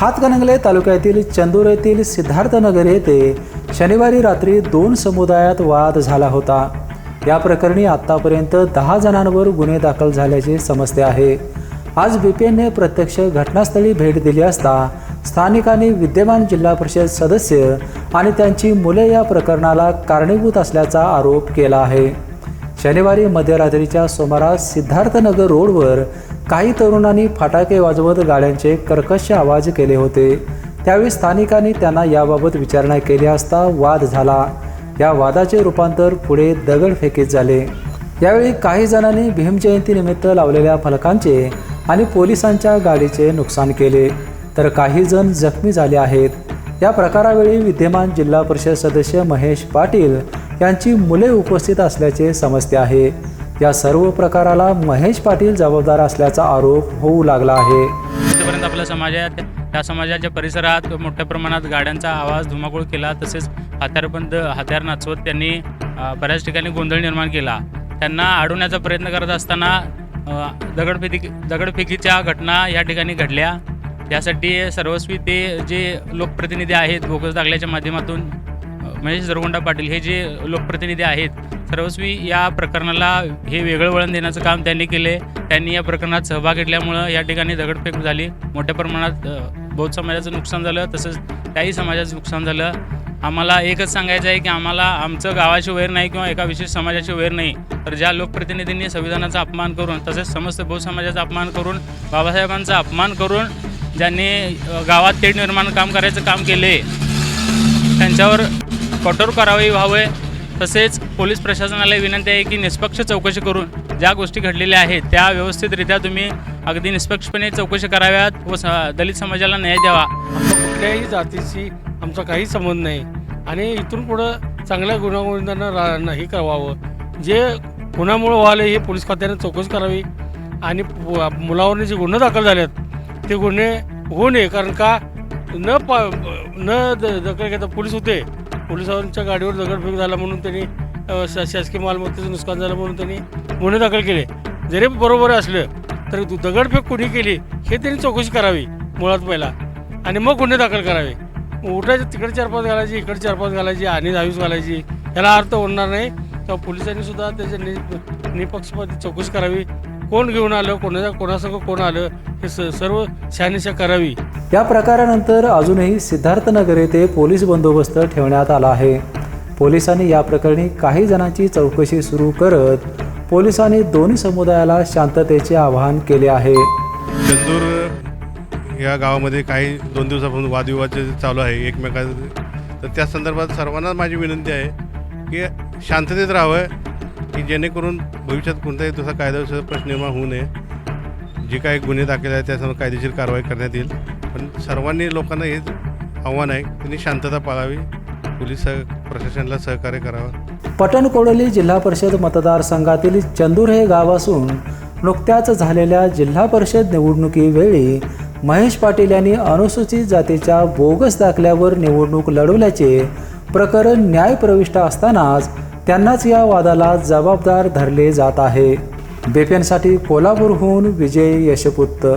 हातकणंगले तालुक्यातील चंदूर येथील सिद्धार्थनगर येथे शनिवारी रात्री 2 समुदायात वाद झाला होता। या प्रकरणी आतापर्यंत 10 जणांवर गुन्हे दाखल झाल्याचे समजते आहे। आज बीपीएनने प्रत्यक्ष घटनास्थळी भेट दिली असता स्थानिकांनी विद्यमान जिल्हा परिषद सदस्य आणि त्यांची मुले या प्रकरणाला कारणीभूत असल्याचा आरोप केला आहे। शनिवारी मध्यरात्रीच्या सुमारास सिद्धार्थनगर रोडवर काही तरुणांनी फटाके वाजवत गाड्यांचे कर्कश आवाज केले होते। त्यावेळी स्थानिकांनी त्यांना याबाबत विचारणा केली असता वाद झाला। या वादाचे रूपांतर पुढे दगडफेकीत झाले। यावेळी काही जणांनी भीमजयंतीनिमित्त लावलेल्या फलकांचे आणि पोलिसांच्या गाडीचे नुकसान केले, तर काही जण जखमी झाले आहेत। या प्रकारावेळी विद्यमान जिल्हा परिषद सदस्य महेश पाटील यांची मुले उपस्थित असल्याचे समजते आहे। या सर्व प्रकाराला महेश पाटील जबाबदार असल्याचा आरोप होऊ लागला आहे। आतापर्यंत आपल्या समाजात त्या समाजाच्या परिसरात मोठ्या प्रमाणात गाड्यांचा आवाज धुमाकूळ केला, तसेच हत्यार नाचवत त्यांनी बऱ्याच ठिकाणी गोंधळ निर्माण केला। त्यांना अडवण्याचा प्रयत्न करत असताना दगडफेकीच्या घटना या ठिकाणी घडल्या। यासाठी सर्वस्वी ते जे लोकप्रतिनिधी आहेत, बोगस दाखल्याच्या माध्यमातून महेश जरगोंडा पाटील हे जे लोकप्रतिनिधी आहेत, सर्वस्वी या प्रकरणाला हे वेगळं वळण देण्याचं काम त्यांनी केले। त्यांनी या प्रकरणात सहभाग घेतल्यामुळं या ठिकाणी दगडफेक झाली। मोठ्या प्रमाणात बौद्ध समाजाचं नुकसान झालं, तसंच त्याही समाजाचं नुकसान झालं। आम्हाला एकच सांगायचं आहे की आम्हाला आमचं गावाची वैर नाही किंवा एका विशेष समाजाची वैर नाही, तर ज्या लोकप्रतिनिधींनी संविधानाचा अपमान करून तसेच समस्त बौद्ध समाजाचा अपमान करून बाबासाहेबांचा अपमान करून ज्यांनी गावात तेढ निर्माण काम करायचं काम केले, त्यांच्यावर कठोर कारवाई व्हावे। तसेच पोलीस प्रशासनाला विनंती आहे की निष्पक्ष चौकशी करून ज्या गोष्टी घडलेल्या आहेत त्या व्यवस्थितरित्या तुम्ही अगदी निष्पक्षपणे चौकशी कराव्यात व दलित समाजाला न्याय द्यावा। कुठल्याही जातीशी आमचा काही संबंध नाही आणि इथून पुढं चांगल्या गुन्हेगारांना नाही करावं। जे गुन्ह्यामुळे व्हाले हे पोलीस खात्याने चौकशी करावी आणि मुलावरने जे गुन्हे दाखल झालेत ते गुन्हे होऊ नये, कारण का दखल घेता पोलीस होते। पोलिसांच्या गाडीवर दगडफेक झाला म्हणून त्यांनी शासकीय मालमत्तेचं नुकसान झालं म्हणून त्यांनी गुन्हे दाखल केले। जरी बरोबर असलं तर दगडफेक कोणी केली हे त्यांनी चौकशी करावी मुळात पहिला, आणि मग गुन्हे दाखल करावे। उठायचे तिकडे 4-5 घालायची, इकडे 4-5 घालायची आणि 10-20 घालायची, याला अर्थ होणार नाही। तर पोलिसांनी सुद्धा त्याच्या निपक्षपाती चौकशी करावी। कोण घेऊन आलं, कोणासंग कोण आलं हे सर्व शहानिशा करावी। या प्रकारानंतर अजूनही सिद्धार्थनगर येथे पोलीस बंदोबस्त ठेवण्यात आला आहे। पोलिसांनी या प्रकरणी काही जणांची चौकशी सुरू करत पोलिसांनी दोन्ही समुदायाला शांततेचे आवाहन केले आहे। चंदूर या गावामध्ये काही 2 दिवसापासून वादविवाद चालू आहे एकमेकांचे, तर त्या संदर्भात सर्वांना माझी विनंती आहे की शांततेत राहावं, की जेणेकरून भविष्यात कोणताही तसा कायदेशीर प्रश्न निर्माण होऊ नये। जे काही गुन्हे दाखल आहेत त्यासंदर्भात कायदेशीर कारवाई करण्यात येईल, पण सर्वांनी लोकांना हे आव्हान आहे त्यांनी शांतता पाळावी, पोलीस प्रशासनाला सहकार्य करावं। पटणकोडोली जिल्हा परिषद मतदारसंघातील चंदूर हे गाव असून नुकत्याच झालेल्या जिल्हा परिषद निवडणुकीवेळी महेश पाटील यांनी अनुसूचित जातीच्या बोगस दाखल्यावर निवडणूक लढवल्याचे प्रकरण न्यायप्रविष्ट असतानाच त्यांनाच या वादाला जबाबदार धरले जात आहे। बीपीएनसाठी कोल्हापूरहून विजय यशपुत्र।